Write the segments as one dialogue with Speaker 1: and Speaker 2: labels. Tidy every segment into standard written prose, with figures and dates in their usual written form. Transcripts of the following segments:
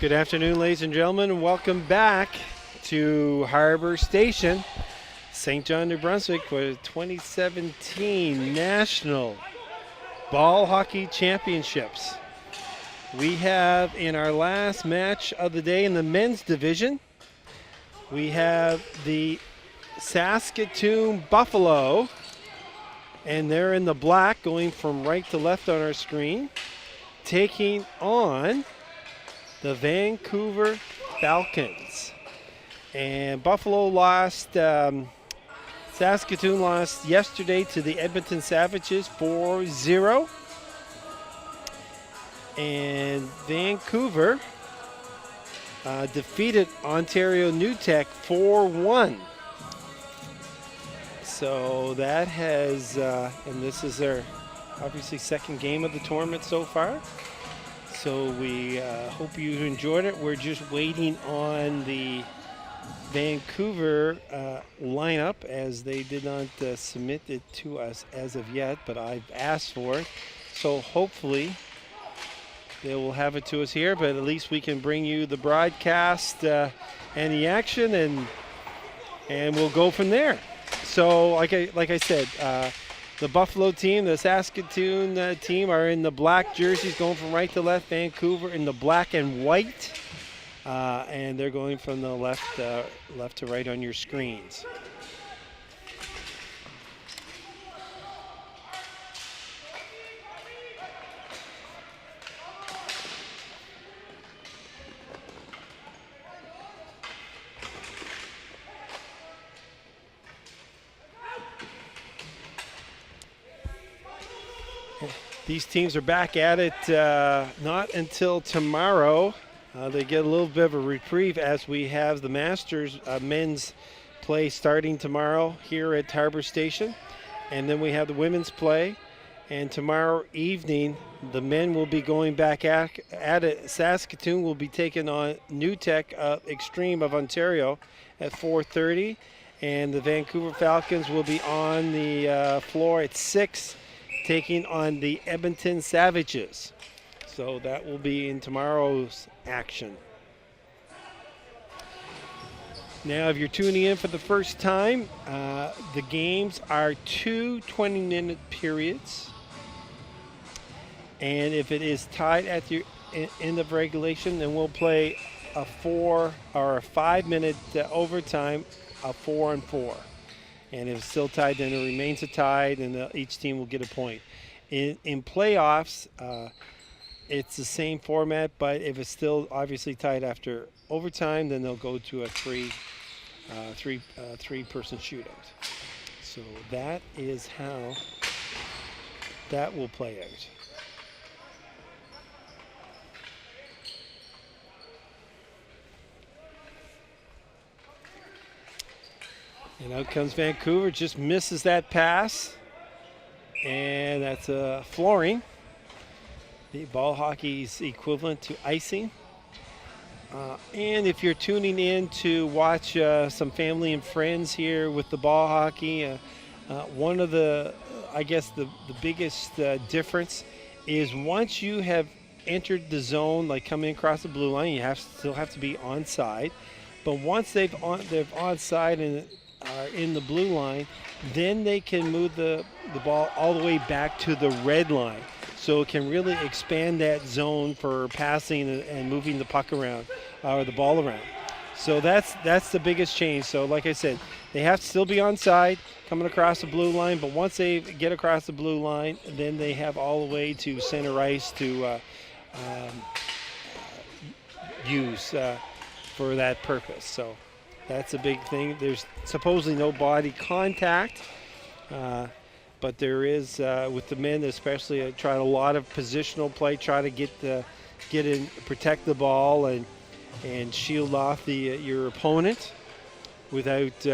Speaker 1: Good afternoon, ladies and gentlemen. Welcome back to Harbor Station, St. John, New Brunswick, for the 2017 National Ball Hockey Championships. We have in our last match of the day in the men's division, we have the Saskatoon Buffalo, and they're in the black going from right to left on our screen, taking on the Vancouver Falcons. And Buffalo lost, Saskatoon lost yesterday to the Edmonton Savages 4-0. And Vancouver defeated Ontario New Tech 4-1. So that has, and this is their obviously second game of the tournament so far. So we hope you enjoyed it. We're just waiting on the Vancouver lineup, as they did not submit it to us as of yet, but I've asked for it. So hopefully they will have it to us here, but at least we can bring you the broadcast and the action, and we'll go from there. So like I said, the Buffalo team, the Saskatoon team are in the black jerseys going from right to left. Vancouver in the black and white, and they're going from the left to right on your screens. These teams are back at it not until tomorrow. They get a little bit of a reprieve as we have the Masters men's play starting tomorrow here at Harbor Station. And then we have the women's play. And tomorrow evening, the men will be going back at it. Saskatoon will be taking on New Tech Extreme of Ontario at 4:30. And the Vancouver Falcons will be on the floor at 6, taking on the Edmonton Savages. So that will be in tomorrow's action. Now, if you're tuning in for the first time, the games are 2 20-minute periods. And if it is tied at the end of regulation, then we'll play a 4 or a 5-minute overtime, a 4-on-4. And if it's still tied, then it remains a tie, and each team will get a point. In playoffs, it's the same format, but if it's still obviously tied after overtime, then they'll go to a three-person shootout. So that is how that will play out. And out comes Vancouver, just misses that pass. And that's a flooring. The ball hockey's equivalent to icing. And if you're tuning in to watch some family and friends here with the ball hockey, one of the, I guess the biggest difference is once you have entered the zone, like coming across the blue line, you still have to be onside. But once they're onside and are in the blue line, then they can move the ball all the way back to the red line. So it can really expand that zone for passing and moving the puck around, or the ball around. So that's the biggest change. So like I said, they have to still be onside, coming across the blue line, but once they get across the blue line, then they have all the way to center ice to use for that purpose. So that's a big thing. There's supposedly no body contact, but there is with the men, especially. Try a lot of positional play, try to get in, protect the ball, and shield off your opponent without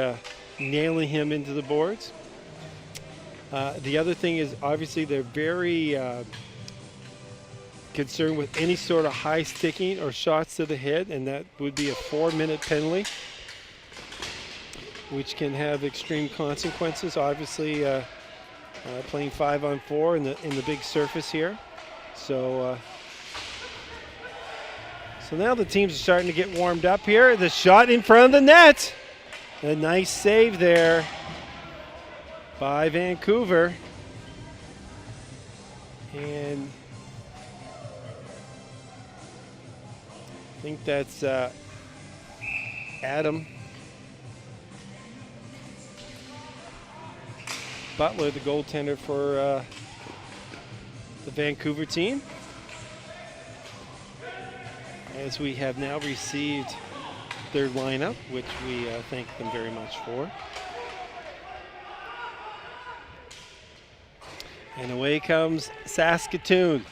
Speaker 1: nailing him into the boards. The other thing is obviously they're very concerned with any sort of high sticking or shots to the head, and that would be a 4-minute penalty, which can have extreme consequences. Obviously, playing 5-on-4 in the big surface here, so So now the teams are starting to get warmed up here. The shot in front of the net. A nice save there by Vancouver. And I think that's Adam Butler, the goaltender for the Vancouver team. As we have now received their lineup, which we thank them very much for. And away comes Saskatoon.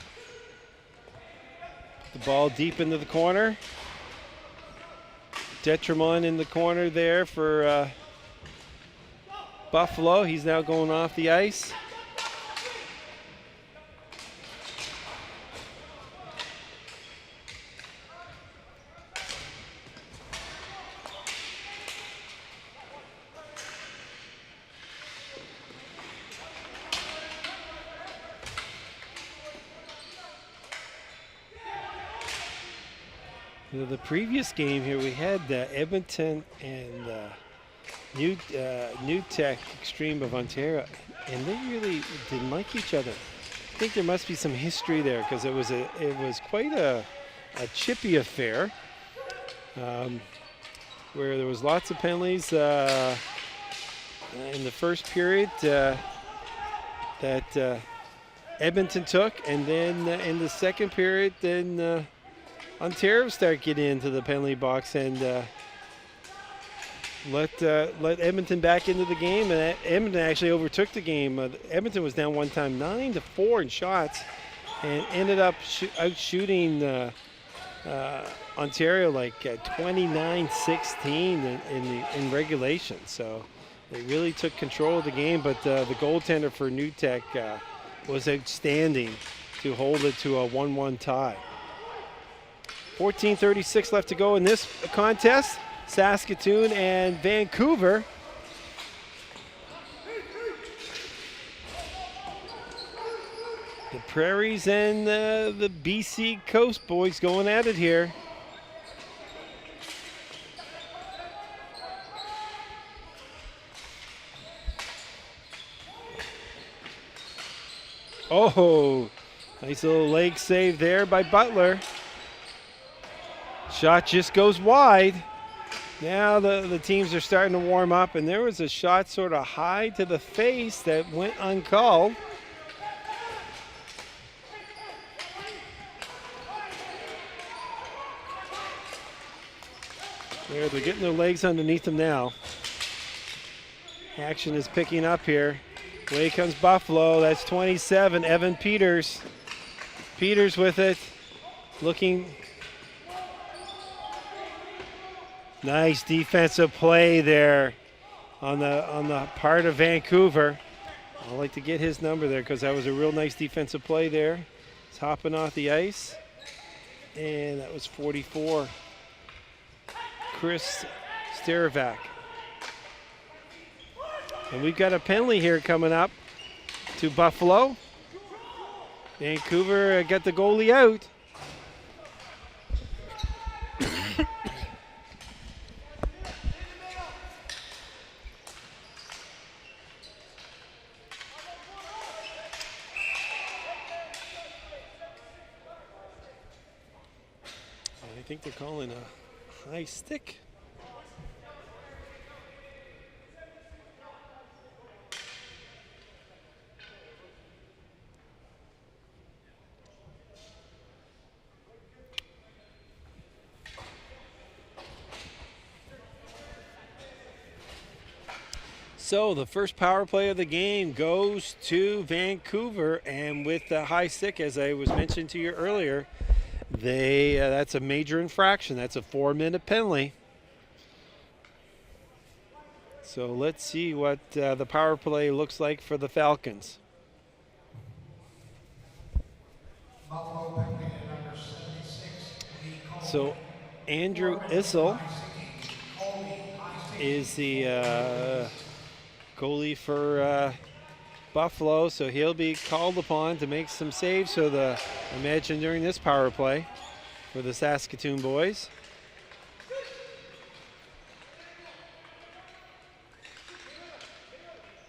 Speaker 1: The ball deep into the corner. Detremont in the corner there for Buffalo. He's now going off the ice. The previous game here, we had Edmonton and New Tech Extreme of Ontario, and they really didn't like each other. I think there must be some history there because it was quite a chippy affair where there was lots of penalties in the first period that Edmonton took, and then in the second period, then Ontario started getting into the penalty box and let Edmonton back into the game, and Edmonton actually overtook the game. Edmonton was down one time 9-4 in shots, and ended up out shooting Ontario like 29-16 in regulation. So they really took control of the game, but the goaltender for New Tech was outstanding to hold it to a 1-1 tie. 14:36 left to go in this contest. Saskatoon and Vancouver. The Prairies and the BC Coast boys going at it here. Oh, nice little leg save there by Butler. Shot just goes wide. Now the teams are starting to warm up, and there was a shot sort of high to the face that went uncalled. They're getting their legs underneath them now. Action is picking up here. Away comes Buffalo. That's 27, Evan Peters. Peters with it, looking. Nice defensive play there on the part of Vancouver. I'd like to get his number there because that was a real nice defensive play there. He's hopping off the ice, and that was 44. Chris Staravac. And we've got a penalty here coming up to Buffalo. Vancouver got the goalie out. I think they're calling a high stick. So the first power play of the game goes to Vancouver, and with the high stick, as I was mentioning to you earlier, that's a major infraction. That's a 4-minute penalty. So let's see what the power play looks like for the Falcons. So Andrew Issel is the goalie for Buffalo, so he'll be called upon to make some saves. So I imagine during this power play. for the Saskatoon boys.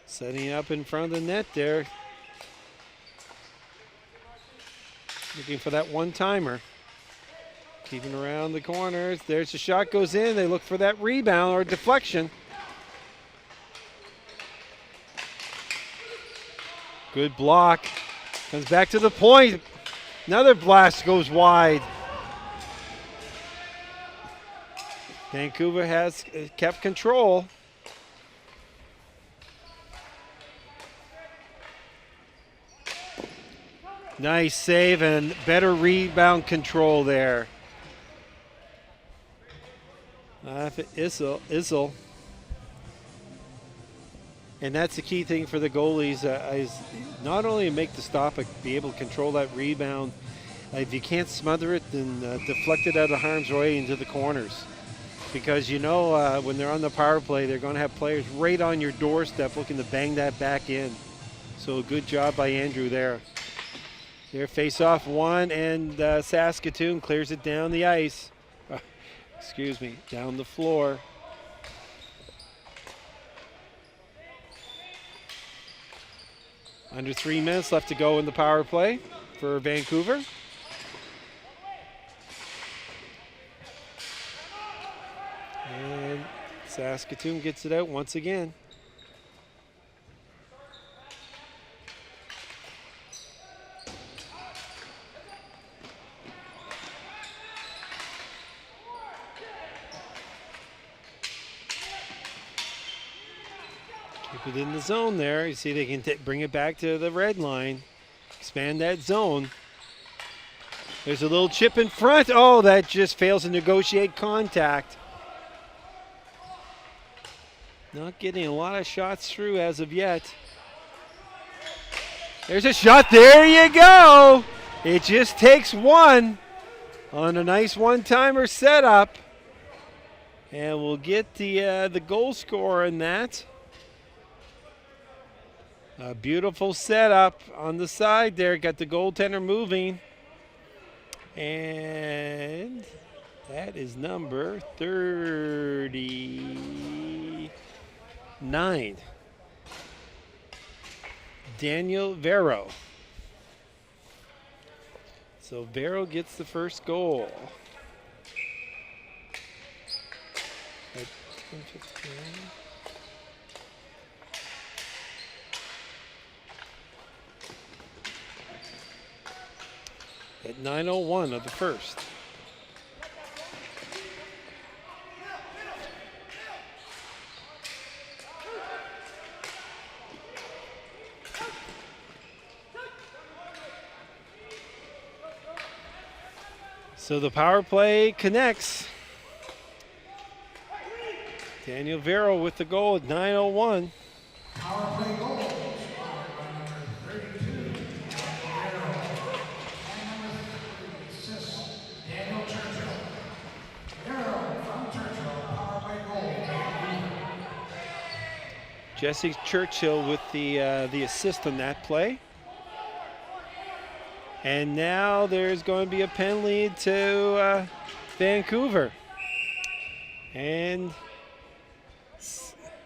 Speaker 1: Setting up in front of the net there. Looking for that one-timer. Keeping around the corners. There's the shot, goes in. They look for that rebound or deflection. Good block. Comes back to the point. Another blast goes wide. Vancouver has kept control. Nice save and better rebound control there. Izzle. And that's the key thing for the goalies is not only make the stop, but be able to control that rebound. If you can't smother it, then deflect it out of harm's way into the corners. Because you know when they're on the power play, they're going to have players right on your doorstep looking to bang that back in. So good job by Andrew there. Their face-off one, and Saskatoon clears it down the ice. Excuse me, down the floor. Under 3 minutes left to go in the power play for Vancouver. And Saskatoon gets it out once again. Keep it in the zone there. You see they can bring it back to the red line. Expand that zone. There's a little chip in front. Oh, that just fails to negotiate contact. Not getting a lot of shots through as of yet. There's a shot. There you go. It just takes one on a nice one-timer setup. And we'll get the goal scorer in that. A beautiful setup on the side there. Got the goaltender moving. And that is number 39. Daniel Vero. So Vero gets the first goal. At 10:59. At 9:01 of the first. So the power play connects. Daniel Vero with the goal at 9:01.
Speaker 2: Power play goal.
Speaker 1: Jesse Churchill with the assist on that play. And now there's going to be a penalty to Vancouver. And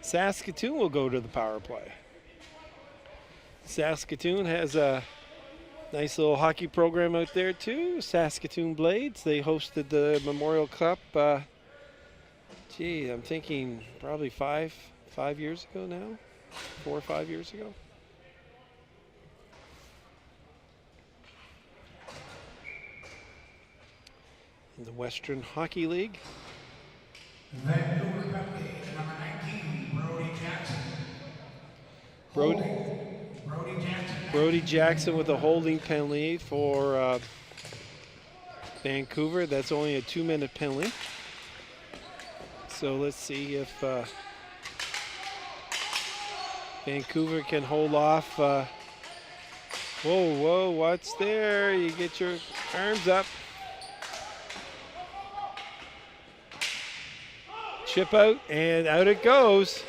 Speaker 1: Saskatoon will go to the power play. Saskatoon has a nice little hockey program out there too. Saskatoon Blades. They hosted the Memorial Cup. I'm thinking probably 5 years ago now, 4 or 5 years ago. In the Western Hockey League.
Speaker 2: Vancouver penalty, number 19, Brody Jackson.
Speaker 1: Brody Jackson with a holding penalty for Vancouver. That's only a 2-minute penalty. So let's see if Vancouver can hold off. Whoa, what's there? You get your arms up. Chip out, and out it goes.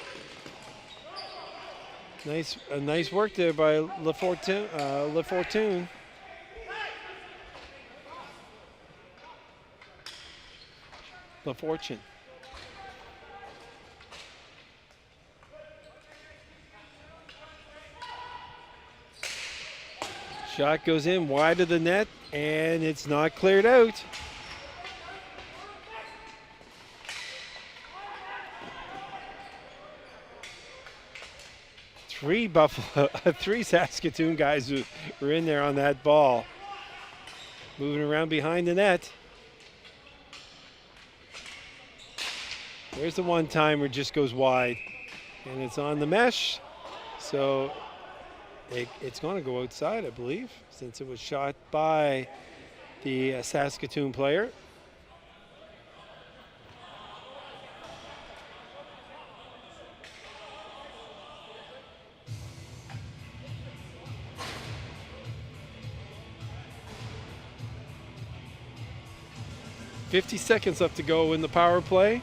Speaker 1: Nice work there by LaFortune. LaFortune. Shot goes in wide of the net, and it's not cleared out. Three Saskatoon guys who were in there on that ball. Moving around behind the net. There's the one-timer, just goes wide. And it's on the mesh. So it's going to go outside, I believe, since it was shot by the Saskatoon player. .50 seconds left to go in the power play.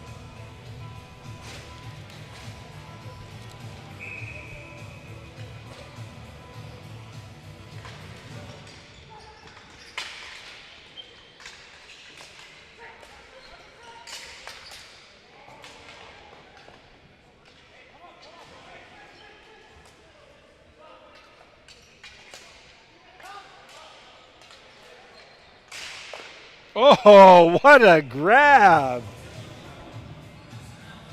Speaker 1: Oh, what a grab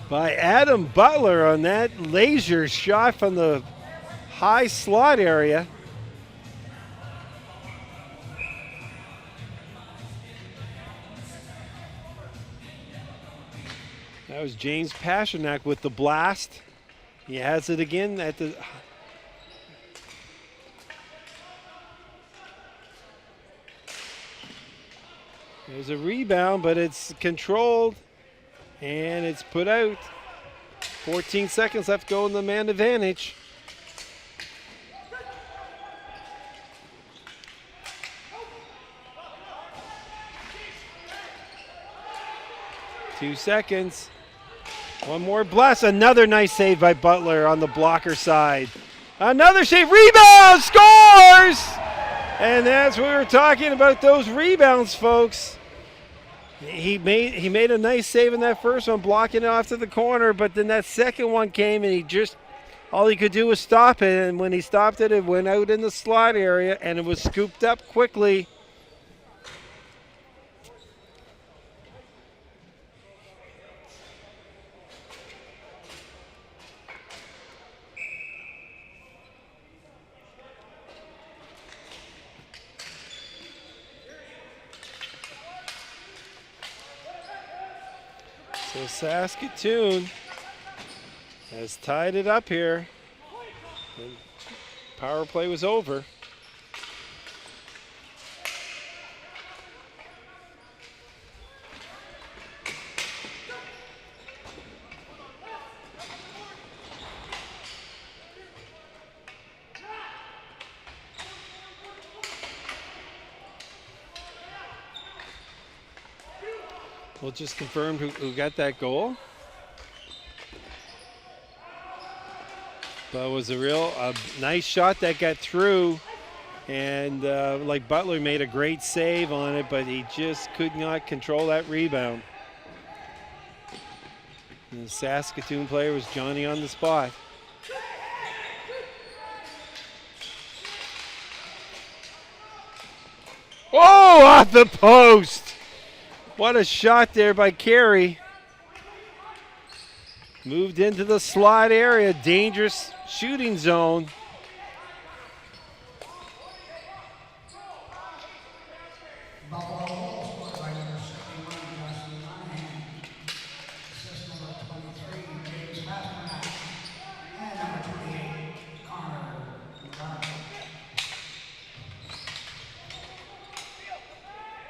Speaker 1: by Adam Butler on that laser shot from the high slot area. That was James Pasternak with the blast. He has it again at the... There's a rebound, but it's controlled, and it's put out. 14 seconds left to go in the man advantage. Two seconds. One more blast. Another nice save by Butler on the blocker side. Another save. Rebound! Scores! And that's what we were talking about, those rebounds, folks. He made a nice save in that first one, blocking it off to the corner, but then that second one came and all he could do was stop it, and when he stopped it, it went out in the slot area and it was scooped up quickly. So Saskatoon has tied it up here. And power play was over. We'll just confirm who got that goal. But it was a nice shot that got through. And like Butler made a great save on it, but he just could not control that rebound. And the Saskatoon player was Johnny on the spot. Oh, off the post! What a shot there by Carey. Moved into the slot area, dangerous shooting zone.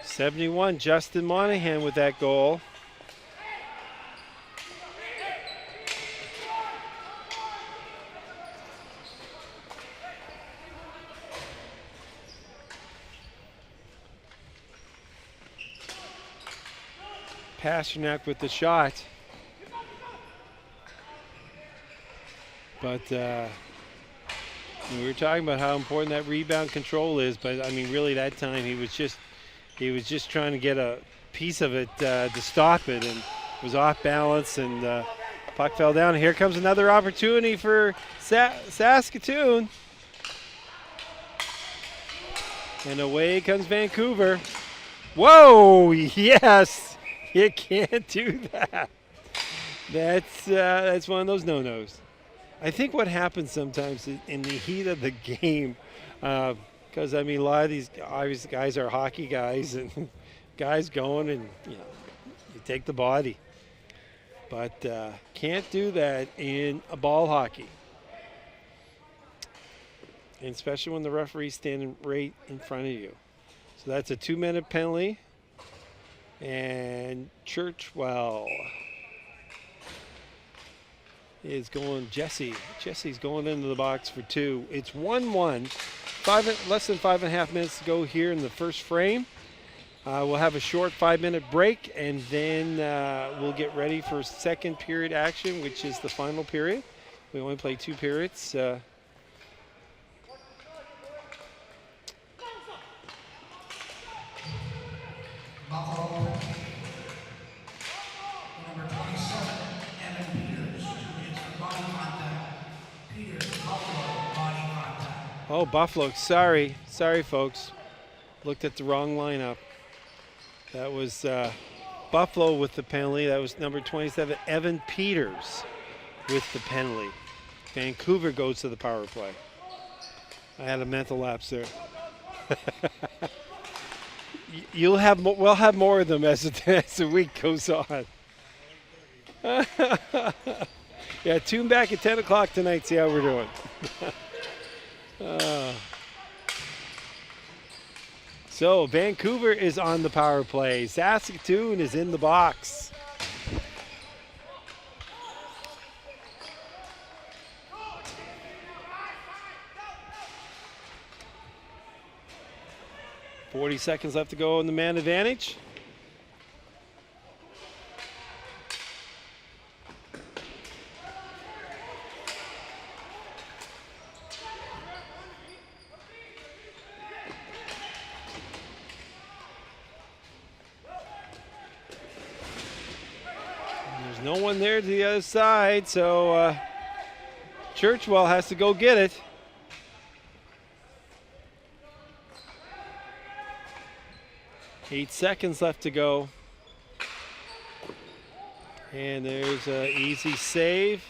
Speaker 1: '71, Justin Monahan with that goal. Pasternak with the shot. But we were talking about how important that rebound control is, but I mean really that time he was just trying to get a piece of it to stop it, and was off balance, and puck fell down. Here comes another opportunity for Saskatoon. And away comes Vancouver. Whoa, yes, you can't do that. That's one of those no-nos. I think what happens sometimes in the heat of the game, because I mean a lot of these obviously guys are hockey guys and guys going and you take the body, but can't do that in a ball hockey, and especially when the referee's standing right in front of you. So that's a 2-minute penalty, and Churchwell is going. Jesse's going into the box for 2. It's 1-1. Less than 5.5 minutes to go here in the first frame. We'll have a short 5-minute break, and then we'll get ready for second period action, which is the final period. We only play 2 periods.
Speaker 2: Buffalo. Number 27, Evan Peters. 2 hits for body contact. Peters, Buffalo, body contact.
Speaker 1: Oh, Buffalo. Sorry, folks. Looked at the wrong lineup. That was Buffalo with the penalty. That was number 27, Evan Peters with the penalty. Vancouver goes to the power play. I had a mental lapse there. We'll have more of them as the week goes on. Yeah, tune back at 10 o'clock tonight, see how we're doing. So Vancouver is on the power play. Saskatoon is in the box. .40 seconds left to go in the man advantage. There's no one there to the other side, so Churchwell has to go get it. Eight seconds left to go. And there's an easy save.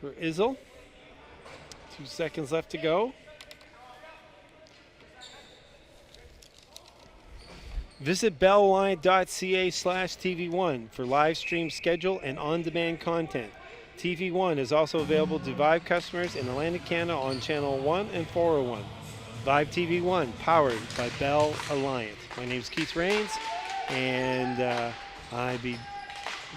Speaker 1: For Izzle. 2 seconds left to go. Visit bellline.ca/TV1 for live stream schedule and on-demand content. TV1 is also available to Vive customers in Atlantic Canada on Channel 1 and 401. Vive TV1, powered by Bell Alliance. My name is Keith Rains, and I'll be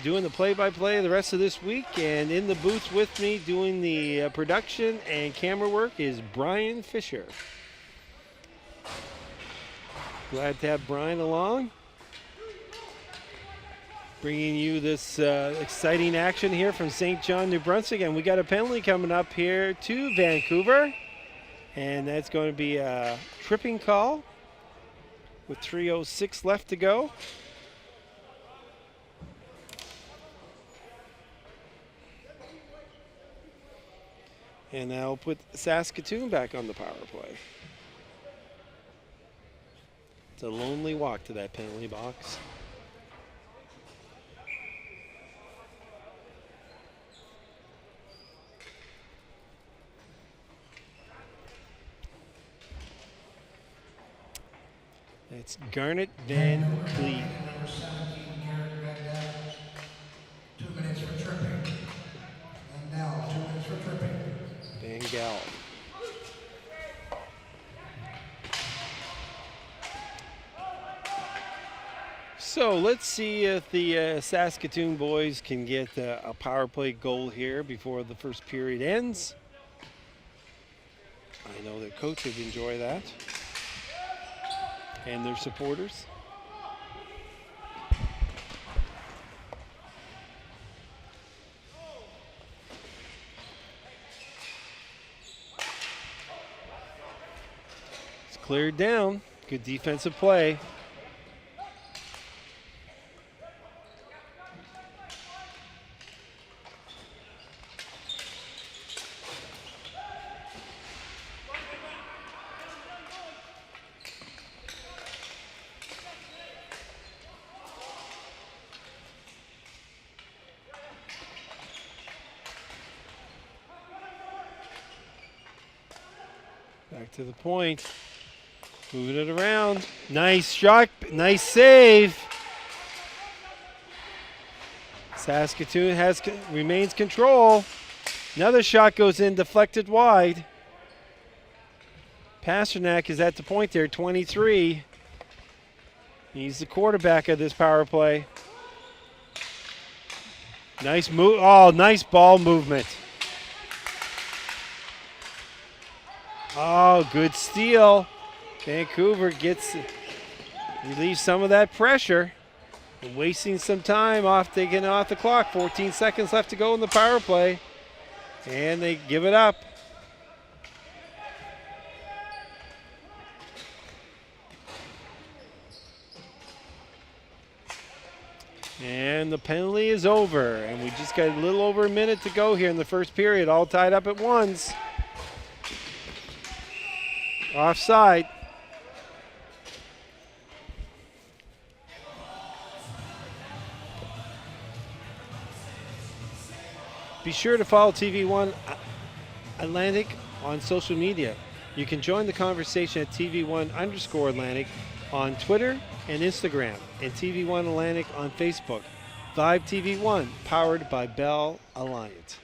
Speaker 1: doing the play-by-play the rest of this week. And in the booth with me doing the production and camera work is Brian Fisher. Glad to have Brian along, bringing you this exciting action here from St. John, New Brunswick. And we got a penalty coming up here to Vancouver, and that's going to be a tripping call with 3:06 left to go. And that'll put Saskatoon back on the power play. It's a lonely walk to that penalty box. It's Garnet Van Cleef.
Speaker 2: Number 17, Garrett Van 2 minutes for tripping. And now 2 minutes for tripping.
Speaker 1: Van Gaal. So let's see if the Saskatoon boys can get a power play goal here before the first period ends. I know their coach would enjoy that. And their supporters. cleared down. Good defensive play. Back to the point. Moving it around. Nice shot. Nice save. Saskatoon remains control. Another shot goes in, deflected wide. Pasternak is at the point there, 23. He's the quarterback of this power play. Nice move. Oh, nice ball movement. Oh, good steal. Vancouver relieves some of that pressure and wasting some time taking off the clock. 14 seconds left to go in the power play, and they give it up. And the penalty is over, and we just got a little over a minute to go here in the first period, all tied up at ones. Offside. Be sure to follow TV1 Atlantic on social media. You can join the conversation at TV1_Atlantic on Twitter and Instagram, and TV1 Atlantic on Facebook. Vibe TV1, powered by Bell Alliance.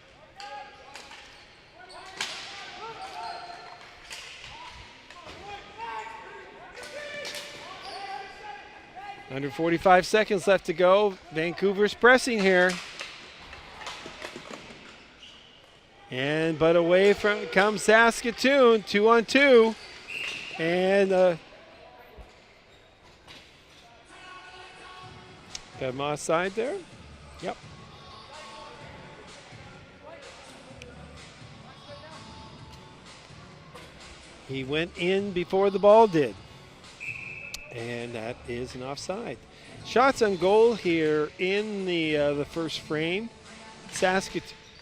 Speaker 1: Under 45 seconds left to go. Vancouver's pressing here. But away from comes Saskatoon, 2-on-2. And got him offside there. Yep. He went in before the ball did. And that is an offside. Shots on goal here in the first frame.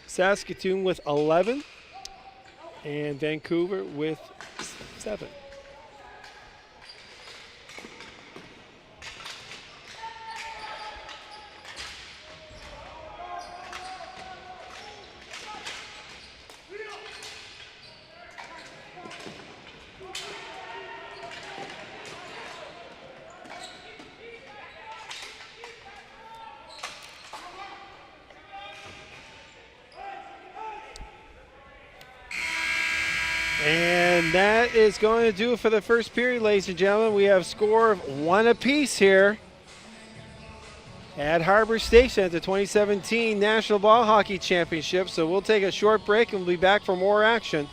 Speaker 1: Saskatoon with 11 and Vancouver with 7. And that is going to do it for the first period, ladies and gentlemen. We have a score of 1 apiece here at Harbor Station at the 2017 National Ball Hockey Championship. So we'll take a short break and we'll be back for more action.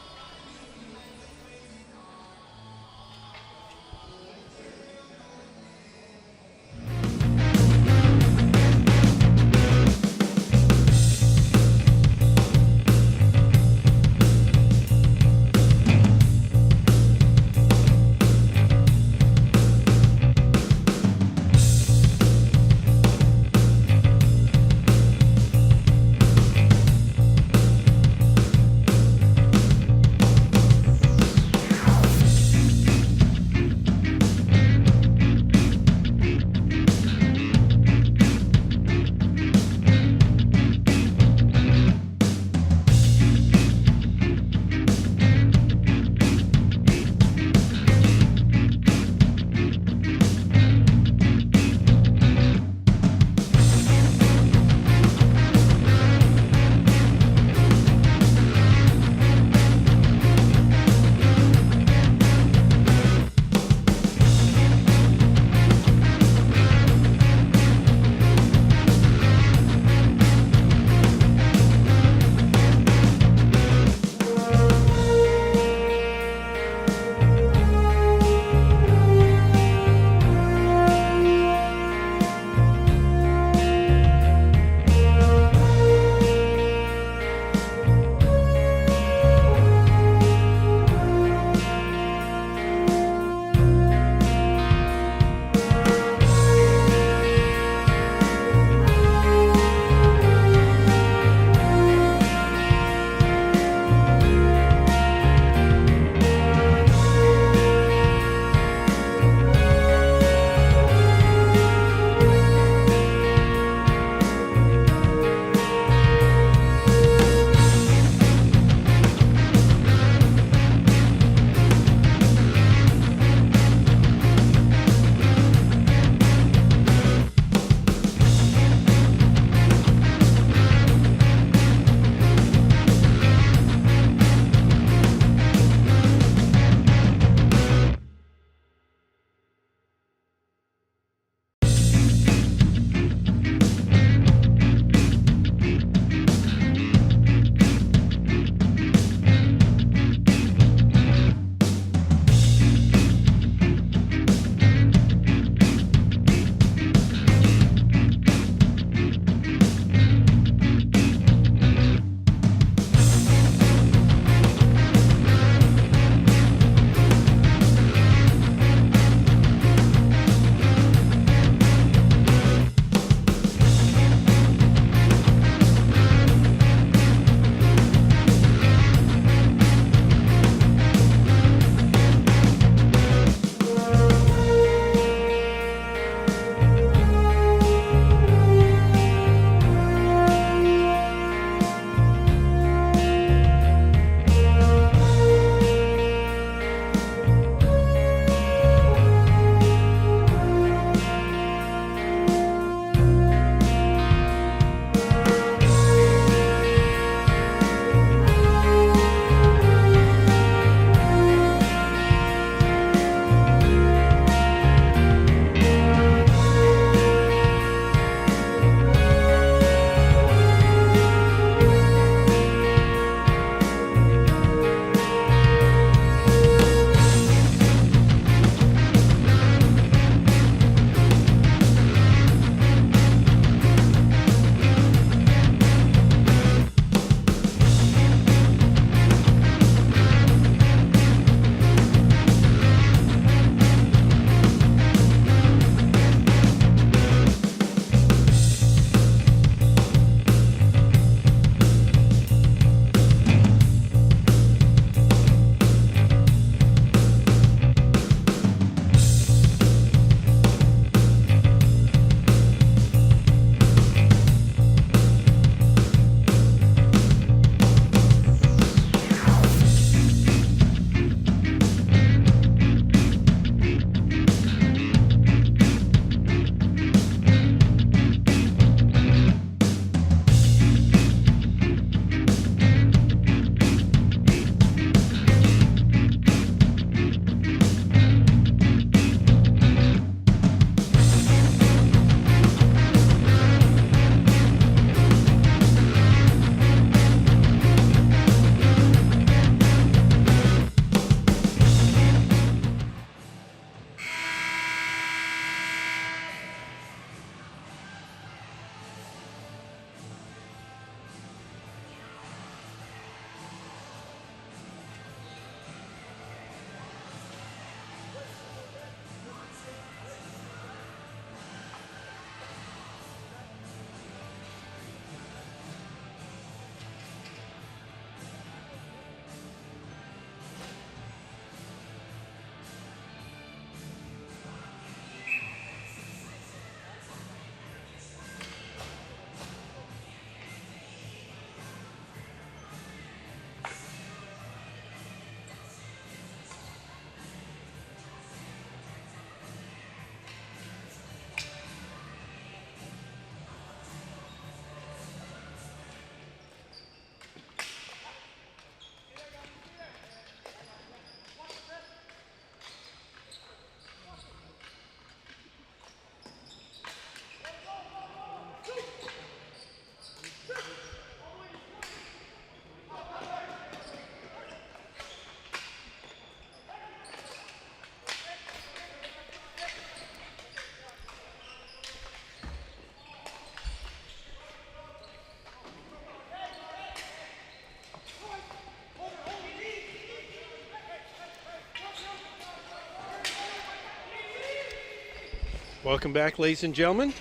Speaker 1: Welcome back, ladies and gentlemen,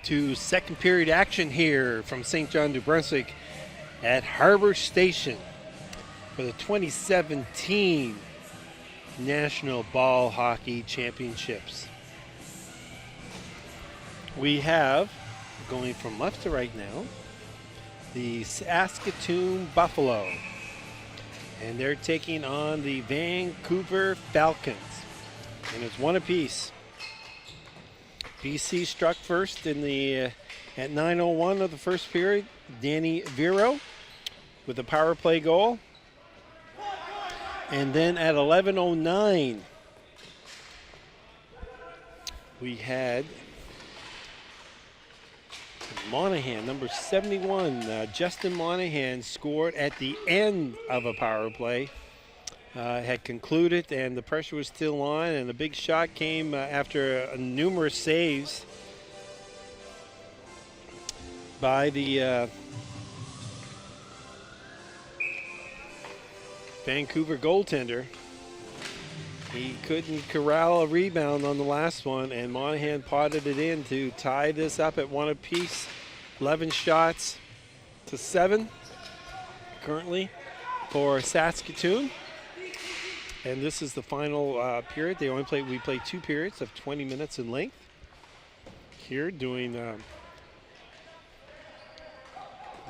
Speaker 1: to second period action here from St. John, New Brunswick at Harbor Station for the 2017 National Ball Hockey Championships. We have, going from left to right now, the Saskatoon Buffalo, and they're taking on the Vancouver Falcons, and it's one apiece. BC struck first in the at 9:01 of the first period. Danny Vero with a power play goal. And then at 11:09, we had Monahan, number 71, Justin Monahan scored at the end of a power play. Had concluded, and the pressure was still on, and the big shot came after numerous saves by the Vancouver goaltender. He couldn't corral a rebound on the last one, and Monahan potted it in to tie this up at one apiece. 11 shots to 7 currently for Saskatoon. And this is the final period. We played 2 periods of 20 minutes in length. Here doing the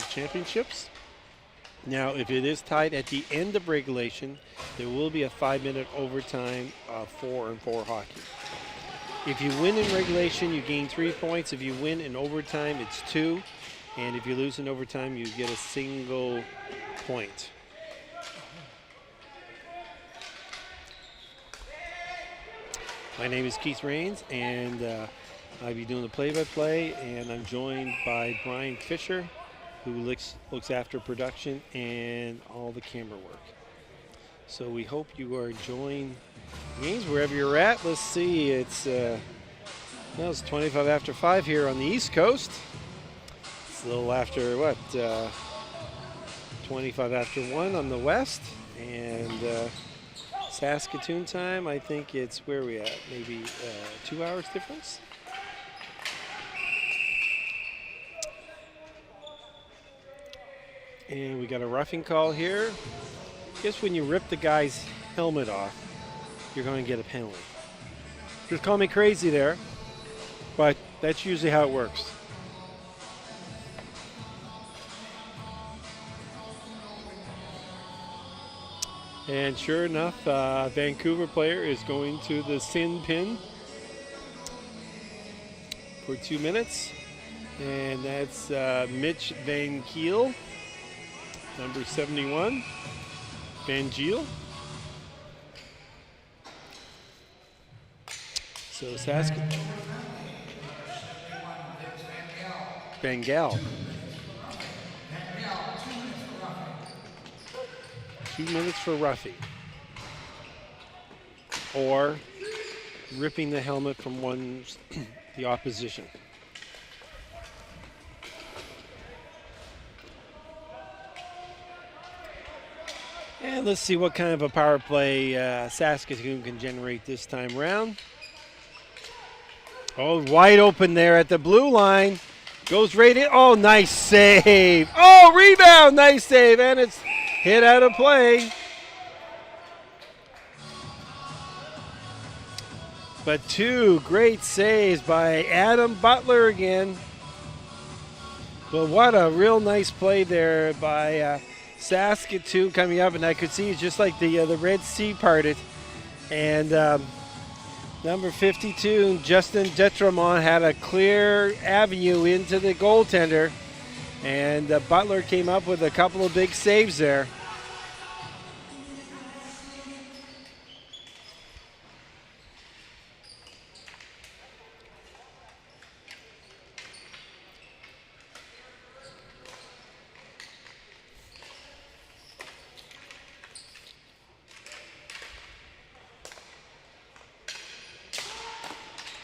Speaker 1: championships. Now, if it is tied at the end of regulation, there will be a 5-minute overtime of 4-on-4 hockey. If you win in regulation, you gain 3 points. If you win in overtime, it's 2. And if you lose in overtime, you get a single point. My name is Keith Rains, and I'll be doing the play-by-play, and I'm joined by Brian Fisher, who looks after production and all the camera work. So we hope you are enjoying games wherever you're at. Let's see, it's 25 after 5 here on the East Coast. It's a little after, 25 after 1 on the West, and Saskatoon time, I think it's, where are we at? Maybe 2 hours difference? And we got a roughing call here. I guess when you rip the guy's helmet off, you're going to get a penalty. Just call me crazy there, but that's usually how it works. And sure enough, Vancouver player is going to the sin pin for 2 minutes. And that's Mitch Van Kiel, number 71, Van Giel. So Saskatoon. Van Gaal. 2 minutes for roughing, or ripping the helmet from the opposition. And let's see what kind of a power play Saskatoon can generate this time round. Oh, wide open there at the blue line. Goes right in. Oh, nice save. Oh, rebound. Nice save. And it's hit out of play. But 2 great saves by Adam Butler again. But what a real nice play there by Saskatoon coming up. And I could see it's just like the Red Sea parted. And number 52, Justin Detremont, had a clear avenue into the goaltender. And Butler came up with a couple of big saves there.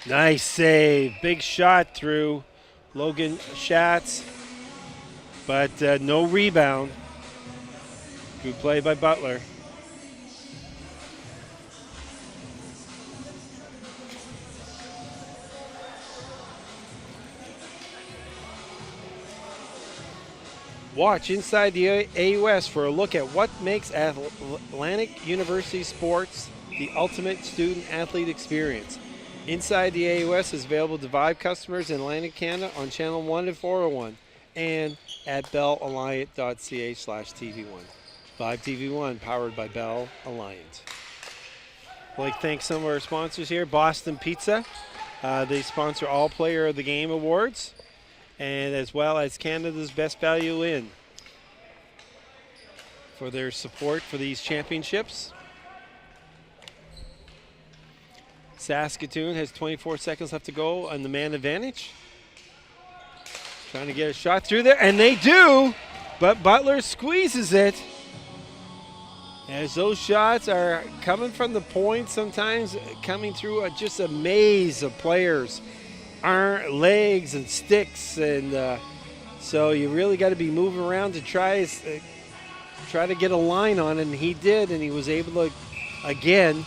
Speaker 1: Nice save. Big shot through Logan Schatz, but no rebound. Good play by Butler. Watch Inside the AUS for a look at what makes Atlantic University sports the ultimate student-athlete experience. Inside the AUS is available to Vibe customers in Atlantic Canada on Channel 1 and 401 and at bellalliant.ca/TV1. Vibe TV1, powered by Bell Alliant. I'd like to thank some of our sponsors here. Boston Pizza. They sponsor all Player of the Game awards, and as well as Canada's Best Value Inn for their support for these championships. Saskatoon has 24 seconds left to go on the man advantage. Trying to get a shot through there, and they do, but Butler squeezes it. As those shots are coming from the point, sometimes coming through just a maze of players, legs and sticks, and so you really got to be moving around to try to get a line on it, and he did, and he was able to, again,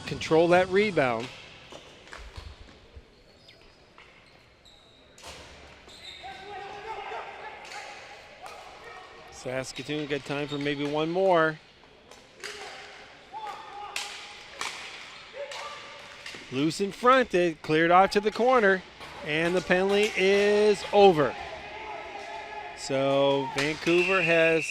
Speaker 1: control that rebound. Saskatoon got time for maybe one more. Loose in front, it cleared off to the corner, and the penalty is over. So Vancouver has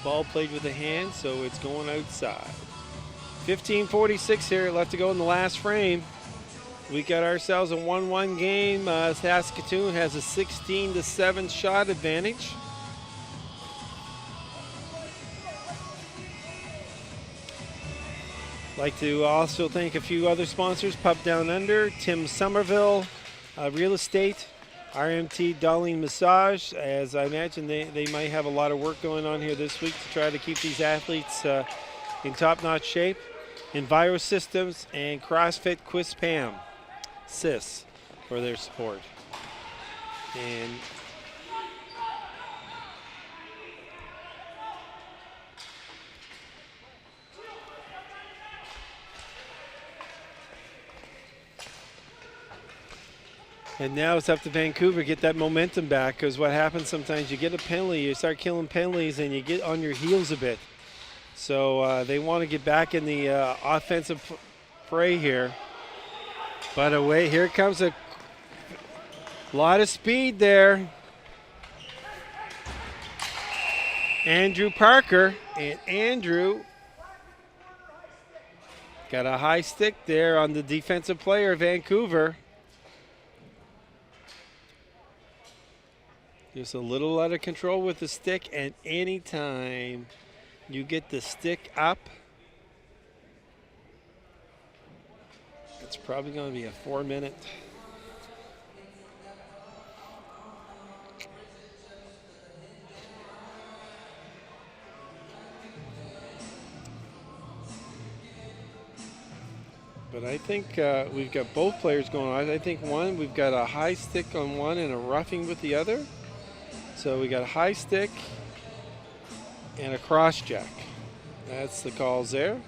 Speaker 1: ball played with the hand, so it's going outside. 15:46 here left to go in the last frame. We got ourselves a 1-1 game. Saskatoon has a 16-7 shot advantage. Like to also thank a few other sponsors: Pub Down Under, Tim Somerville Real Estate, RMT Darling Massage. As I imagine they might have a lot of work going on here this week to try to keep these athletes in top-notch shape. Enviro Systems and CrossFit Quiz Pam Sis for their support. And now it's up to Vancouver to get that momentum back, because what happens sometimes, you get a penalty, you start killing penalties, and you get on your heels a bit. So they want to get back in the offensive fray here. But away, here comes a lot of speed there. Andrew Parker, and Andrew got a high stick there on the defensive player, Vancouver. Just a little out of control with the stick, and anytime you get the stick up, it's probably going to be a 4-minute. But I think we've got both players going on. I think we've got a high stick on one and a roughing with the other. So we got a high stick and a cross check. That's the calls there.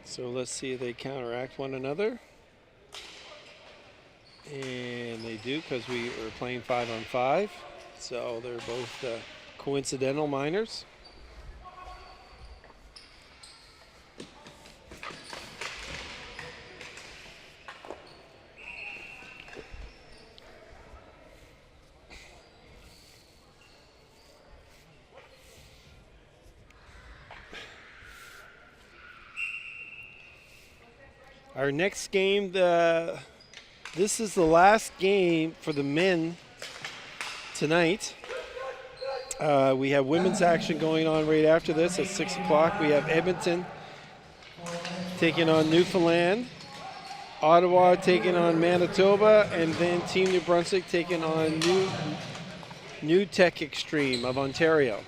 Speaker 1: So let's see if they counteract one another. And they do, because we are playing 5-on-5. So they're both coincidental minors. Our next game, this is the last game for the men tonight. We have women's action going on right after this at 6 o'clock. We have Edmonton taking on Newfoundland, Ottawa taking on Manitoba, and then Team New Brunswick taking on New Tech Extreme of Ontario.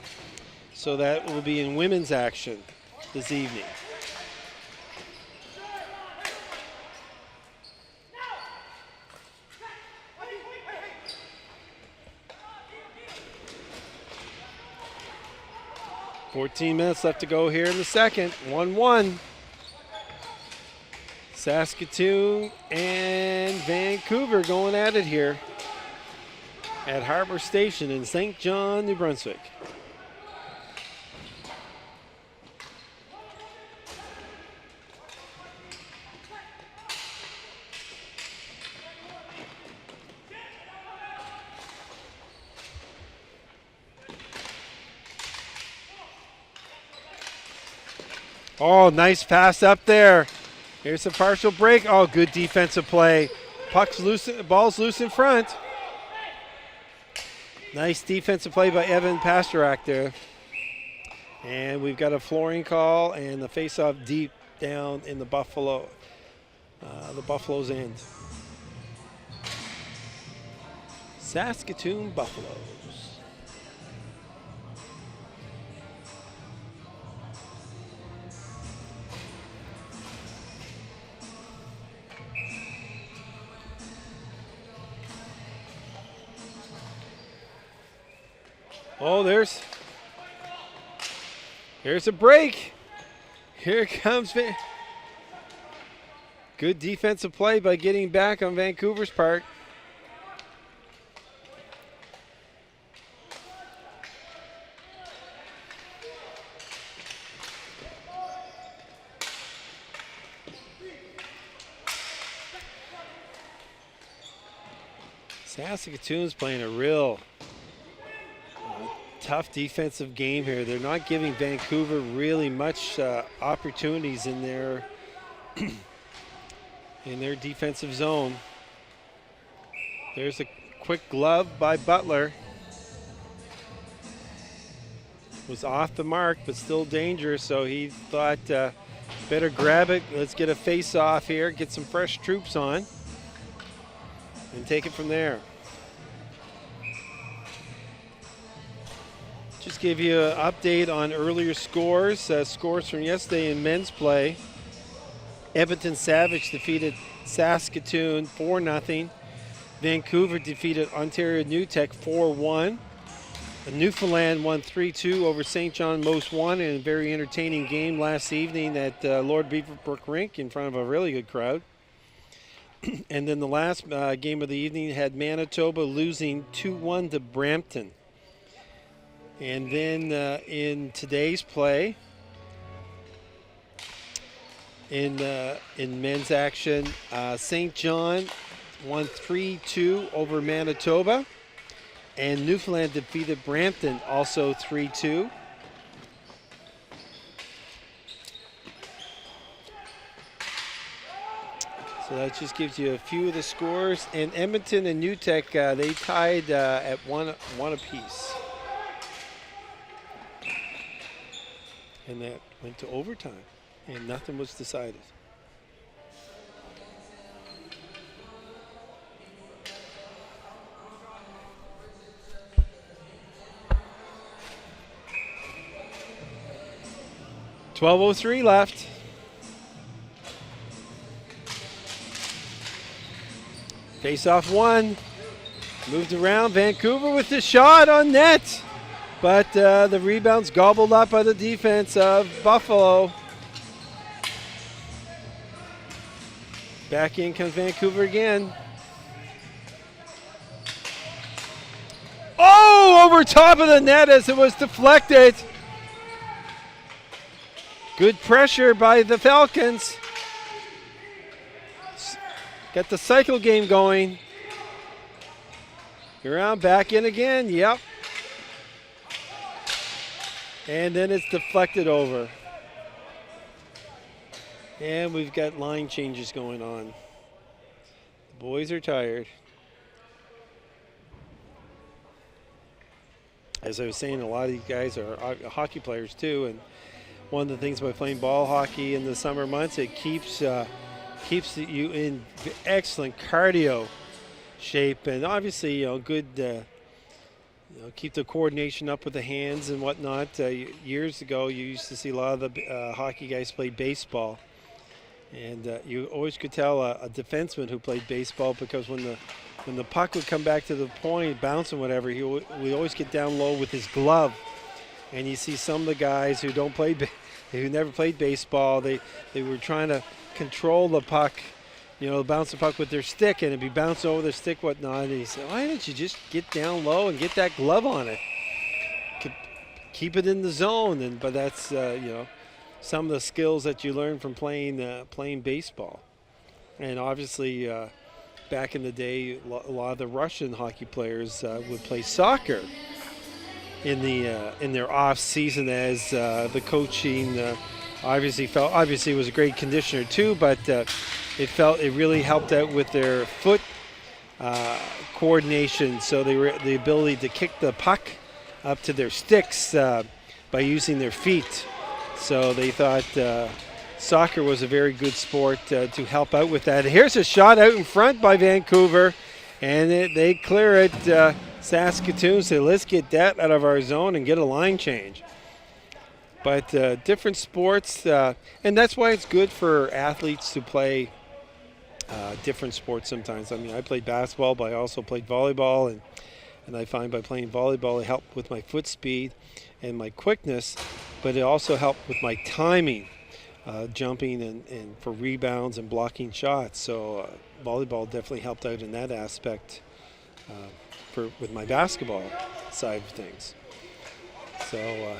Speaker 1: So that will be in women's action this evening. 14 minutes left to go here in the second. 1-1. Saskatoon and Vancouver going at it here at Harbor Station in St. John, New Brunswick. Oh, nice pass up there. Here's a partial break. Oh, good defensive play. Puck's loose, ball's loose in front. Nice defensive play by Evan Pasterak there. And we've got a flooring call and the face-off deep down in the Buffalo's end. Saskatoon Buffaloes. Oh, here's a break. Here comes good defensive play by getting back on Vancouver's part. Saskatoon's playing a real tough defensive game here. They're not giving Vancouver really much opportunities in their defensive zone. There's a quick glove by Butler. Was off the mark, but still dangerous, so he thought better grab it. Let's get a face-off here, get some fresh troops on, and take it from there. Just give you an update on earlier scores. Scores from yesterday in men's play. Edmonton Savage defeated Saskatoon 4-0. Vancouver defeated Ontario New Tech 4-1. Newfoundland won 3-2 over St. John Most One in a very entertaining game last evening at Lord Beaverbrook Rink in front of a really good crowd. And then the last game of the evening had Manitoba losing 2-1 to Brampton. And then in today's play, in men's action, St. John won 3-2 over Manitoba, and Newfoundland defeated Brampton also 3-2. So that just gives you a few of the scores. And Edmonton and New Tech, they tied at one apiece. And that went to overtime, and nothing was decided. .12:03 left. Face-off one. Moved around. Vancouver with the shot on net. But the rebound's gobbled up by the defense of Buffalo. Back in comes Vancouver again. Oh, over top of the net as it was deflected. Good pressure by the Falcons. Got the cycle game going. Around, back in again, yep. And then it's deflected over. And we've got line changes going on. The boys are tired. As I was saying, a lot of these guys are hockey players too. And one of the things by playing ball hockey in the summer months, it keeps you in excellent cardio shape, and obviously, good. Keep the coordination up with the hands and whatnot. Years ago, you used to see a lot of the hockey guys play baseball, and you always could tell a defenseman who played baseball, because when the puck would come back to the point, bounce and whatever, we always get down low with his glove, and you see some of the guys who don't play, who never played baseball, they were trying to control the puck, bounce the puck with their stick, and it'd be bouncing over the stick, whatnot. And he said, why don't you just get down low and get that glove on it? Keep it in the zone. But that's, some of the skills that you learn from playing baseball. And obviously, back in the day, a lot of the Russian hockey players would play soccer in their off season, as the coaching obviously was a great conditioner too, but it really helped out with their foot coordination. So the ability to kick the puck up to their sticks by using their feet. So they thought soccer was a very good sport to help out with that. Here's a shot out in front by Vancouver, and they clear it. Saskatoon say, let's get that out of our zone and get a line change. But different sports, and that's why it's good for athletes to play different sports sometimes. I mean, I played basketball, but I also played volleyball, and I find by playing volleyball it helped with my foot speed and my quickness, but it also helped with my timing, jumping and for rebounds and blocking shots. So volleyball definitely helped out in that aspect with my basketball side of things. So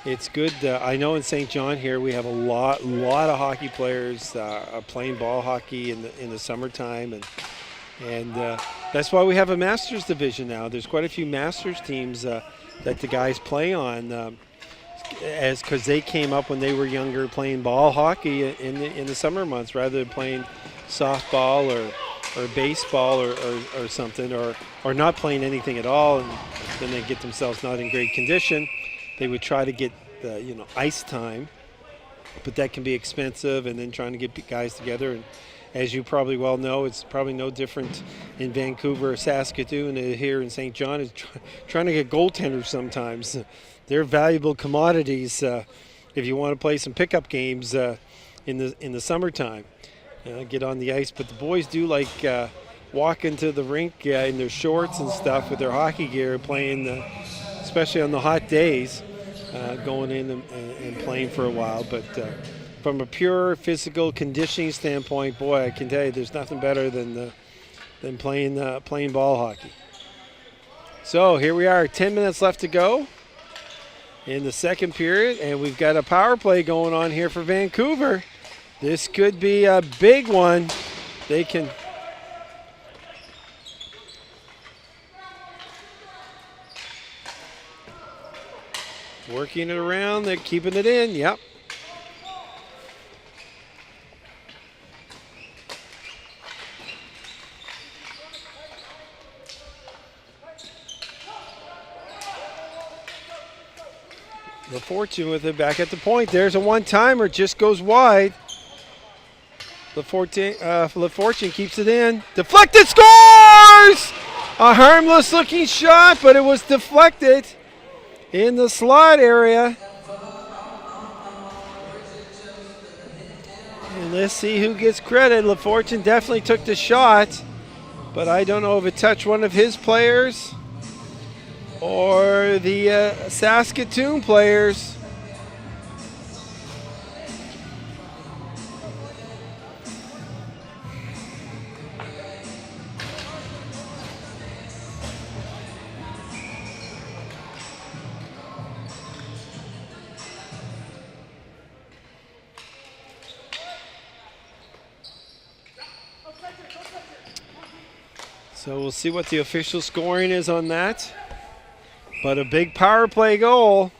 Speaker 1: it's good. I know in St. John here we have a lot of hockey players playing ball hockey in the summertime, and that's why we have a Masters division now. There's quite a few Masters teams that the guys play on, because they came up when they were younger playing ball hockey in the summer months rather than playing softball or baseball or something, or not playing anything at all, and then they get themselves not in great condition. They would try to get ice time, but that can be expensive, and then trying to get guys together. And as you probably well know, it's probably no different in Vancouver or Saskatoon here in St. John is trying to get goaltenders sometimes. They're valuable commodities if you want to play some pickup games in the summertime. Get on the ice, but the boys do like walk into the rink in their shorts and stuff with their hockey gear, playing, especially on the hot days, going in and playing for a while. But from a pure physical conditioning standpoint, boy, I can tell you there's nothing better than playing ball hockey. So here we are, 10 minutes left to go in the second period, and we've got a power play going on here for Vancouver. This could be a big one. They can working it around, they're keeping it in, yep. LaFortune with it back at the point. There's a one-timer, just goes wide. LaFortune keeps it in. Deflected, scores! A harmless-looking shot, but it was deflected in the slot area. And let's see who gets credit. LaFortune definitely took the shot, but I don't know if it touched one of his players or the Saskatoon players. So we'll see what the official scoring is on that. But a big power play goal.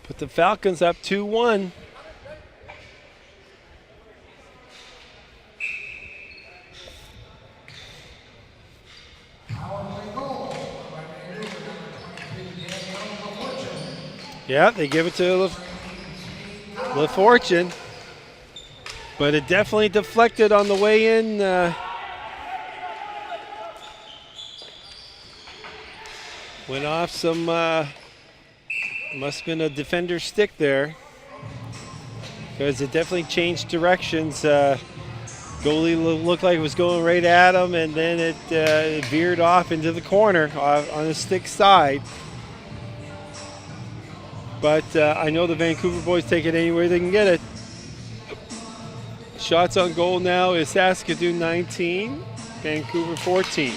Speaker 1: Put the Falcons up 2-1. Yeah, they give it to LaFortune. But it definitely deflected on the way in. Went off some, must have been a defender's stick there, because it definitely changed directions Goalie looked like it was going right at him, and then it veered off into the corner on the stick side. But I know the Vancouver boys take it anywhere they can get it. Shots on goal now is Saskatoon 19, Vancouver 14.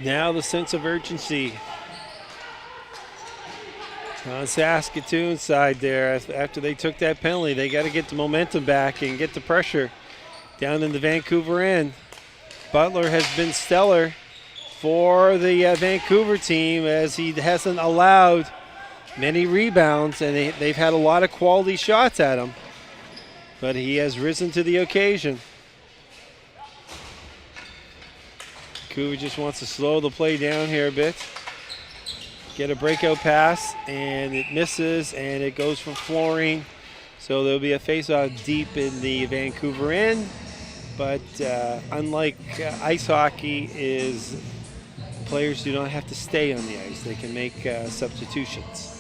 Speaker 1: Now the sense of urgency on Saskatoon's side there. After they took that penalty, they got to get the momentum back and get the pressure down in the Vancouver end. Butler has been stellar for the Vancouver team as he hasn't allowed many rebounds, and they've had a lot of quality shots at him. But he has risen to the occasion. Vancouver just wants to slow the play down here a bit. Get a breakout pass, and it misses, and it goes for Flooring. So there'll be a face-off deep in the Vancouver end. But unlike ice hockey, players do not have to stay on the ice. They can make substitutions.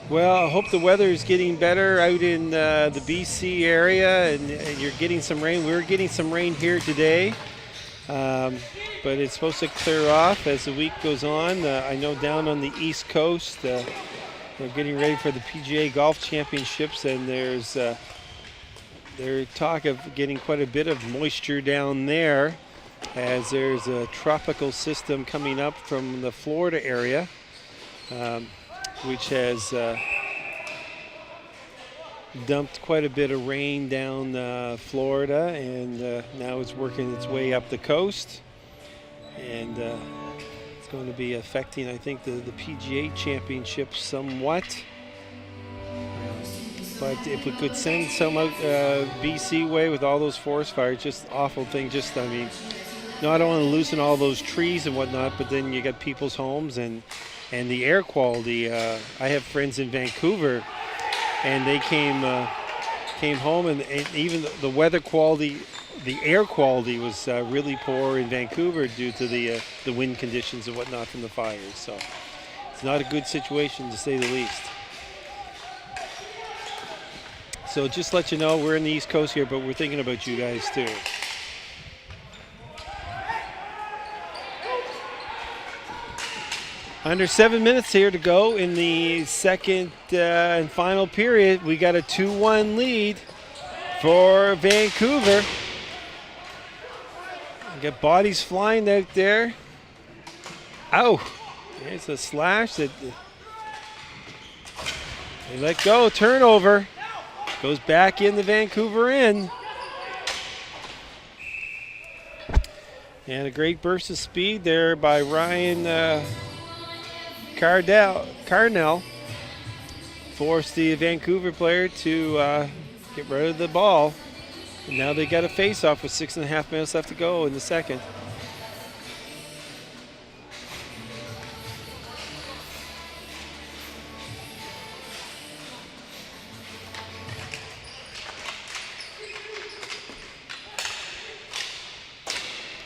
Speaker 1: Well, I hope the weather is getting better out in the BC area, and you're getting some rain. We're getting some rain here today, but it's supposed to clear off as the week goes on. I know down on the East Coast, they're getting ready for the PGA Golf Championships, and there's talk of getting quite a bit of moisture down there, as there's a tropical system coming up from the Florida area. Which has dumped quite a bit of rain down Florida, and now it's working its way up the coast. And it's going to be affecting, I think, the PGA Championship somewhat. But if we could send some out BC way with all those forest fires, just awful thing. Just, I mean, not only losing all those trees and whatnot, but then you got people's homes and the air quality. I have friends in Vancouver, and they came home, and even the weather quality, the air quality was really poor in Vancouver due to the wind conditions and whatnot from the fires. So it's not a good situation, to say the least. So just let you know, we're in the East Coast here, but we're thinking about you guys too. Under 7 minutes here to go in the second and final period. We got a 2-1 lead for Vancouver. We got bodies flying out there. Ow! There's a slash that they let go. Turnover. Goes back in the Vancouver end. And a great burst of speed there by Ryan Carnell forced the Vancouver player to get rid of the ball. And now they got a face-off with 6.5 minutes left to go in the second.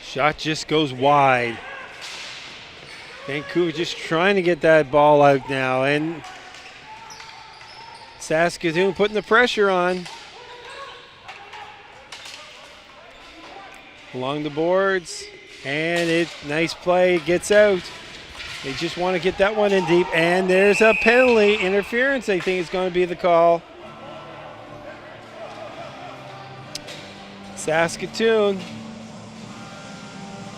Speaker 1: Shot just goes wide. Vancouver just trying to get that ball out now, and Saskatoon putting the pressure on. Along the boards, and nice play, gets out. They just want to get that one in deep, and there's a penalty. Interference, I think, is going to be the call. Saskatoon.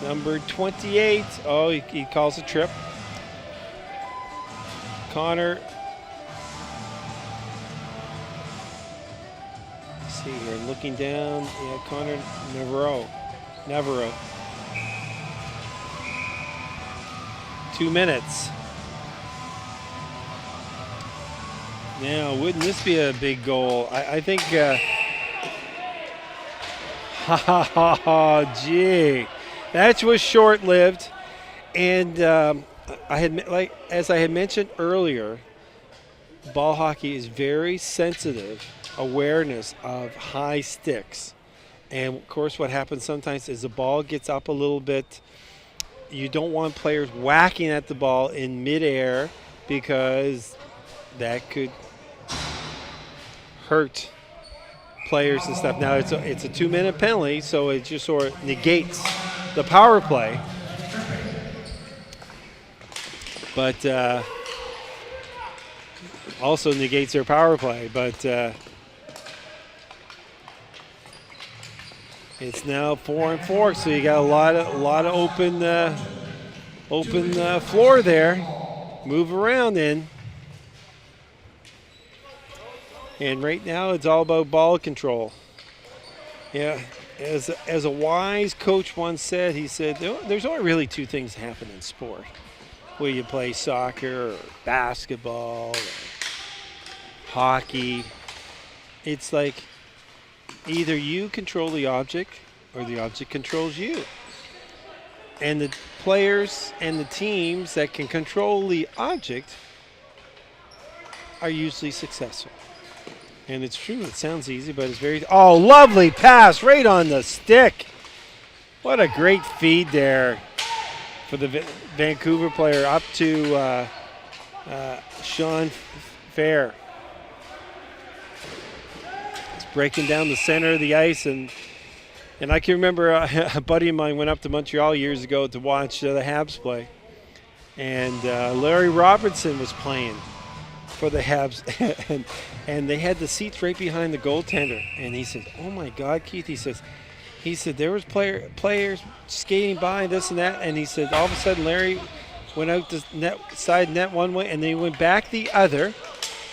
Speaker 1: Number 28. Oh, he calls a trip. Connor. Let's see here, looking down. Yeah, Connor Navarro. 2 minutes. Now, wouldn't this be a big goal? I think. Ha ha ha ha! Gee, that was short-lived, and as I had mentioned earlier, ball hockey is very sensitive awareness of high sticks, and of course, what happens sometimes is the ball gets up a little bit. You don't want players whacking at the ball in midair because that could hurt players and stuff. Now it's a 2-minute penalty, so it just sort of negates the power play. But also negates their power play. But it's now 4-4, so you got a lot of open floor there. Move around in. And right now it's all about ball control. Yeah, as a wise coach once said, he said, there's only really two things that happen in sport. Whether you play soccer or basketball or hockey, it's like either you control the object or the object controls you. And the players and the teams that can control the object are usually successful. And it's true, it sounds easy, but it's very... Oh, lovely pass right on the stick. What a great feed there for the Vancouver player up to Sean Fair. It's breaking down the center of the ice, and I can remember a buddy of mine went up to Montreal years ago to watch the Habs play, and Larry Robertson was playing for the Habs, and they had the seats right behind the goaltender. And he said, "Oh my God, Keith," he said there was players skating by this and that, and he said all of a sudden Larry went out the side net one way, and then he went back the other,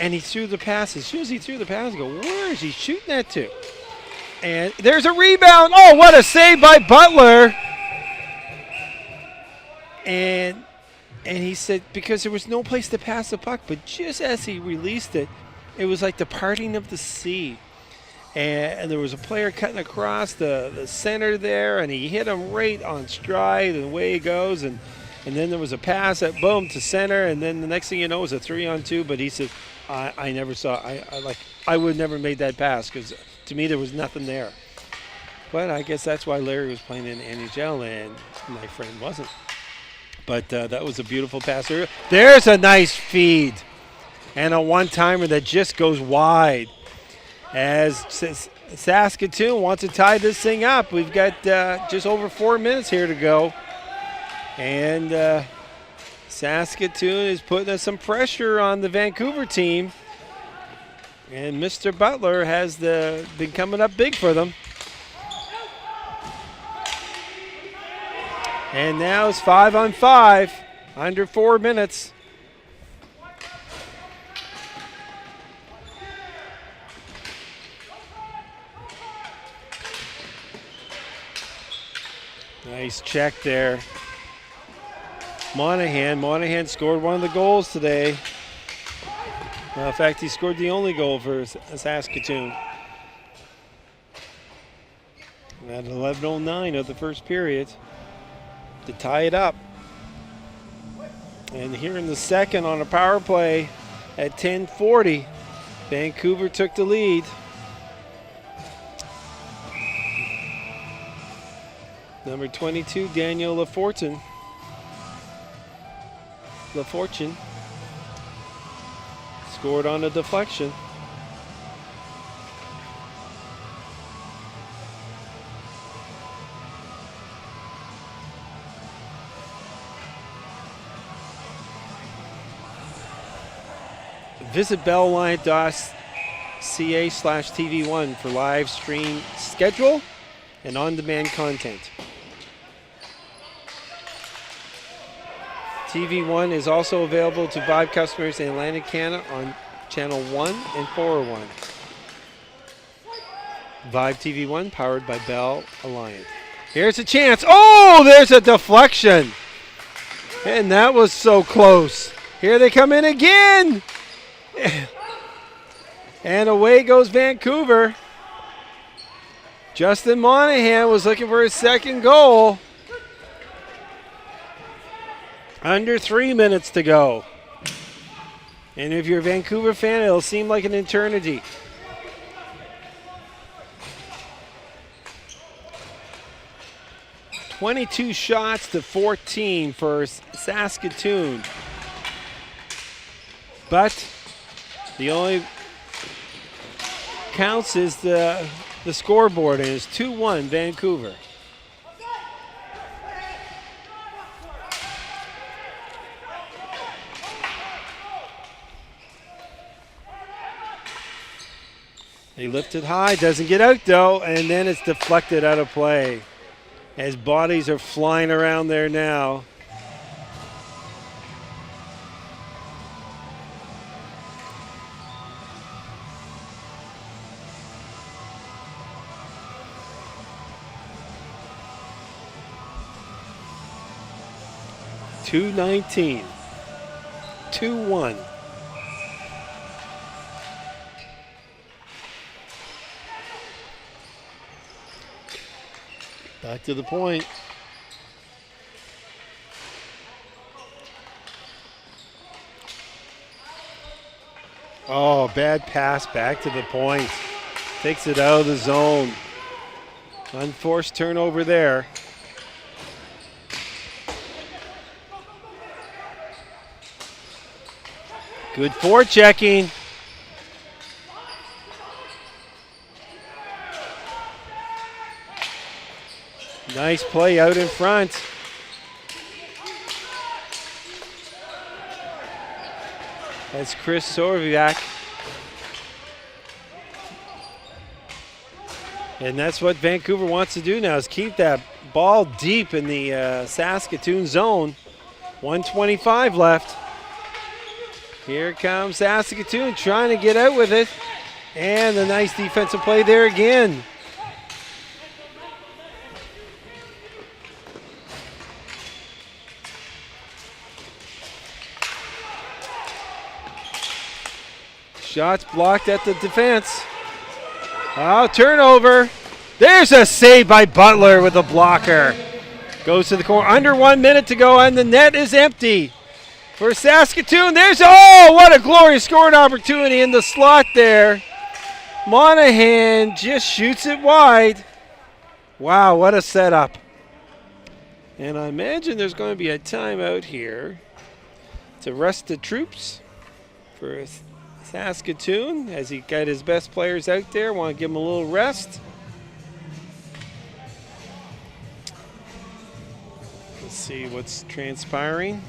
Speaker 1: and he threw the pass. As soon as he threw the pass, I go, where is he shooting that to? And there's a rebound. Oh, what a save by Butler! And he said, because there was no place to pass the puck, but just as he released it, it was like the parting of the sea. And there was a player cutting across the center there, and he hit him right on stride, and away he goes. And then there was a pass at boom to center, and then the next thing you know it was a 3-on-2. But he said, I never saw, I would have never made that pass because to me there was nothing there. But I guess that's why Larry was playing in NHL and my friend wasn't. But that was a beautiful pass. There's a nice feed and a one-timer that just goes wide. As Saskatoon wants to tie this thing up. We've got just over 4 minutes here to go. And Saskatoon is putting some pressure on the Vancouver team. And Mr. Butler has been coming up big for them. And now it's 5-on-5, under 4 minutes. Nice check there. Monahan scored one of the goals today. In fact, he scored the only goal for Saskatoon. At 11:09 of the first period to tie it up. And here in the second on a power play at 10:40, Vancouver took the lead. Number 22, Daniel LaFortune. Scored on a deflection. Visit bellline.ca/TV1 for live stream schedule and on-demand content. TV1 is also available to Vibe customers in Atlantic Canada on Channel 1 and 401. Vibe TV1 powered by Bell Alliance. Here's a chance. Oh, there's a deflection. And that was so close. Here they come in again. And away goes Vancouver. Justin Monahan was looking for his second goal. Under 3 minutes to go. And if you're a Vancouver fan, it'll seem like an eternity. "22 shots to 14 for Saskatoon. But the only counts is the scoreboard, and it's 2-1 Vancouver. They lift it high, doesn't get out though, and then it's deflected out of play as bodies are flying around there now. .219, 2-1. Back to the point. Oh, bad pass back to the point. Takes it out of the zone. Unforced turnover there. Good forechecking. Nice play out in front. That's Chris Sorviak. And that's what Vancouver wants to do now, is keep that ball deep in the Saskatoon zone. 1:25 left. Here comes Saskatoon trying to get out with it. And a nice defensive play there again. Shots blocked at the defense. Oh, turnover. There's a save by Butler with a blocker. Goes to the corner. Under 1 minute to go, and the net is empty for Saskatoon. There's, oh, what a glorious scoring opportunity in the slot there. Monahan just shoots it wide. Wow, what a setup. And I imagine there's going to be a timeout here to rest the troops for Saskatoon, as he got his best players out there. Want to give him a little rest. Let's see what's transpiring.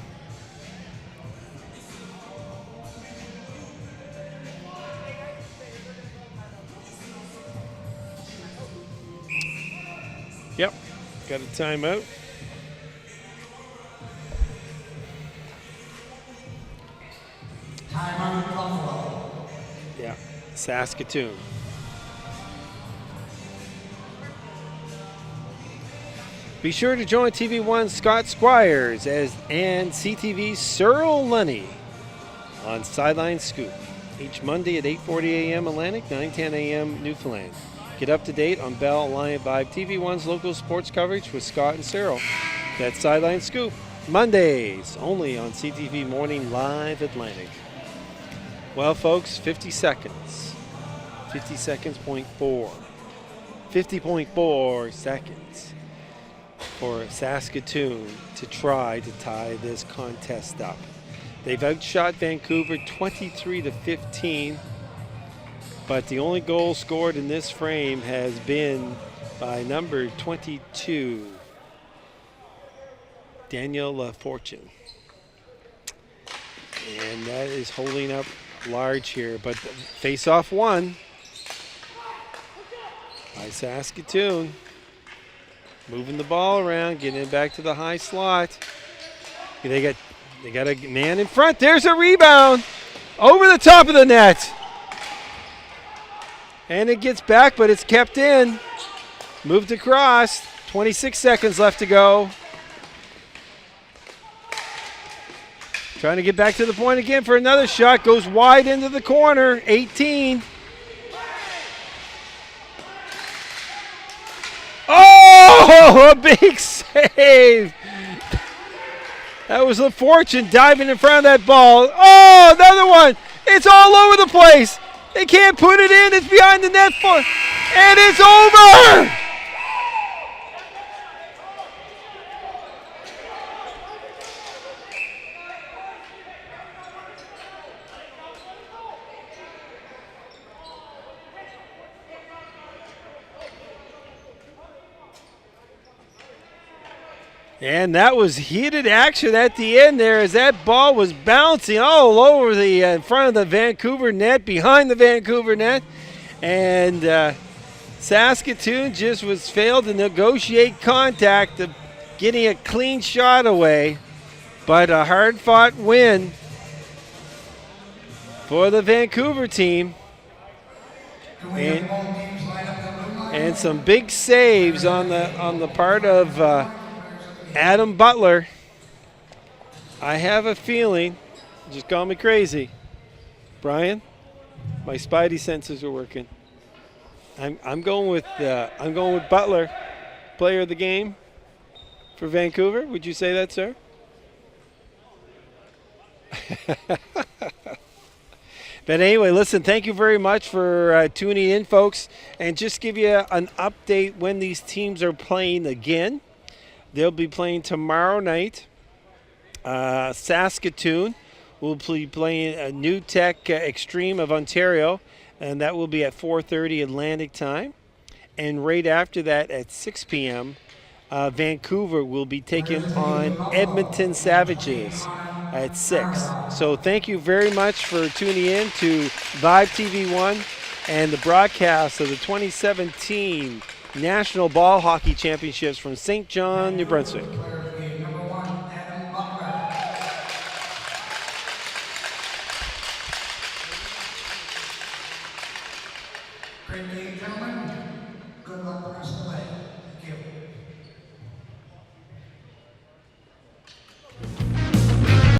Speaker 1: Yep, got a timeout.
Speaker 2: Timeout Buffalo.
Speaker 1: Yeah, Saskatoon. Be sure to join TV1's Scott Squires and CTV's Cyril Lunny on Sideline Scoop each Monday at 8:40 a.m. Atlantic, 9:10 a.m. Newfoundland. Get up to date on Bell, Lion Vibe, TV1's local sports coverage with Scott and Cyril. That's Sideline Scoop, Mondays, only on CTV Morning Live Atlantic. Well, folks, 50 seconds. 50 seconds, 0.4. 50.4 seconds for Saskatoon to try to tie this contest up. They've outshot Vancouver 23-15. But the only goal scored in this frame has been by number 22, Daniel LaFortune. And that is holding up large here. But face-off won by Saskatoon. Moving the ball around, getting it back to the high slot. They got a man in front. There's a rebound over the top of the net. And it gets back, but it's kept in. Moved across. 26 seconds left to go. Trying to get back to the point again for another shot. Goes wide into the corner. 18. a big save. That was LaFortune diving in front of that ball. Oh, another one. It's all over the place. They can't put it in. It's behind the net. And it's over. And that was heated action at the end there as that ball was bouncing all over the in front of the Vancouver net, behind the Vancouver net. And Saskatoon just was failed to negotiate contact of getting a clean shot away. But a hard-fought win for the Vancouver team. And some big saves on the part of Adam Butler. I have a feeling, just call me crazy, Brian, my spidey senses are working. I'm going with Butler, player of the game for Vancouver. Would you say that, sir? But anyway, listen, thank you very much for tuning in, folks. And just give you an update when these teams are playing again. They'll be playing tomorrow night. Saskatoon will be playing New Tech Extreme of Ontario, and that will be at 4:30 Atlantic time. And right after that at 6 p.m., Vancouver will be taking on Edmonton Savages at 6. So thank you very much for tuning in to Vibe TV1 and the broadcast of the 2017 National Ball Hockey Championships from St. John, New Brunswick.
Speaker 2: Great game, gentlemen. Good luck.